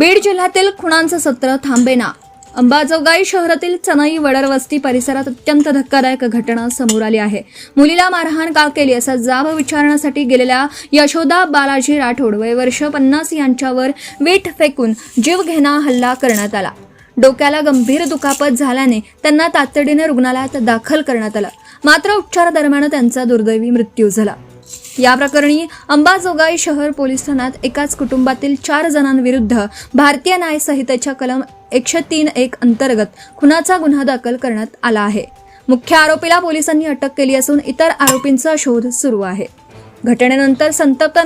बीड जिल्ह्यातील खुणांचं सत्र थांबेना। अंबाजोगाई शहरातील चनई वडरवस्ती परिसरात अत्यंत धक्कादायक घटना समोर आली आहे। मुलीला मारहाण का केली असा जाब विचारण्यासाठी गेलेल्या यशोदा बालाजी राठोड वय वर्ष 50 यांच्यावर वीट फेकून जीवघेणा हल्ला करण्यात आला। डोक्याला गंभीर दुखापत झाल्याने त्यांना तातडीने रुग्णालयात दाखल करण्यात आलं, मात्र उपचारादरम्यान त्यांचा दुर्दैवी मृत्यू झाला। या प्रकरणी अंबाजोगाई शहर पोलीस ठाण्यात एकाच कुटुंबातील 4 जणांविरुद्ध भारतीय न्याय संहितेच्या कलम 103(1) अंतर्गत खुनाचा गुन्हा दाखल करण्यात आला आहे। मुख्य आरोपीला पोलिसांनी अटक केली असून इतर आरोपींचा शोध सुरू आहे। घटनेनंतर संतप्त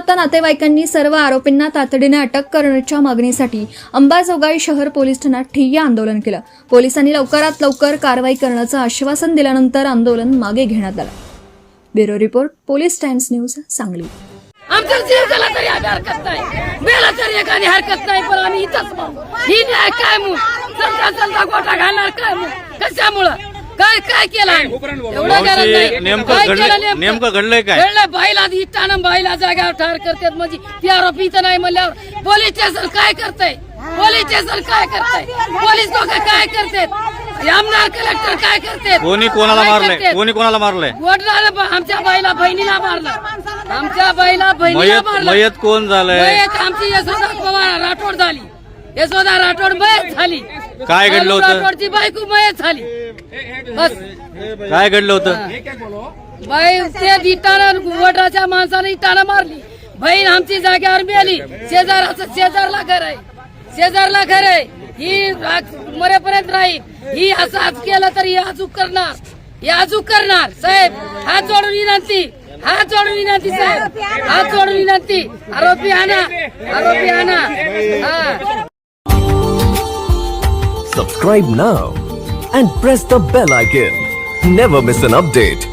नातेवाईकांनी सर्व आरोपींना तातडीने अटक करण्याच्या मागणीसाठी अंबाजोगाई शहर पोलीस ठाण्यात ठिय्या आंदोलन केलं। पोलिसांनी लवकरात लवकर कारवाई करण्याचं आश्वासन दिल्यानंतर आंदोलन मागे घेण्यात आलं। Bureau report, police times news, Sangli. आमचा जीव गेला तरी आम्ही हरकत नाही, मेला तरी एखादी हरकत नाही, पण आम्ही इथंच ही न्याय काय मग चलता गोटा घालणार काय मग कशामुळं काय केलं एवढं गरज नाही। नेमकं घडलंय काय? घडलं बाईला इटानं बाईला जाग्यावर ठार करतात, म्हणजे ती आरोपी तर नाही म्हणल्यावर पोलीस स्टेशन काय करतंय? पोलीस स्टेशन काय करतंय? पोलीस लोक काय करतात? आमदार कलेक्टर काय करतात? कोणी कोणाला मारलंय? कोणी कोणाला मारलंय? आमच्या बाईला बहिणीला मारलं, आमच्या बाईला बहिणीला मारलं। मयत कोण झालंय? मयत आमची यशोदा पवार राठोड झाली, यशोदा राठोड मयत झाली। काय घडलं होतं? राठोडची बायको मयत झाली। बस काय घडलं होतं? बाई ते इटानं वडाच्या माणसाने इटानं मारली, बहीण आमची जाग्यावर मेली। शेजारला घर आहे, शेजारला घर आहे, ही मरेपर्यंत राहील। ही असं आज केलं तर ही अचूक करणार, ही अचूक करणार। साहेब हात जोडून विनंती, हात जोडून विनंती साहेब, हात जोडून विनंती। आरोपी आणा, आरोपी आणा। Subscribe now and press the bell icon. Never miss an update.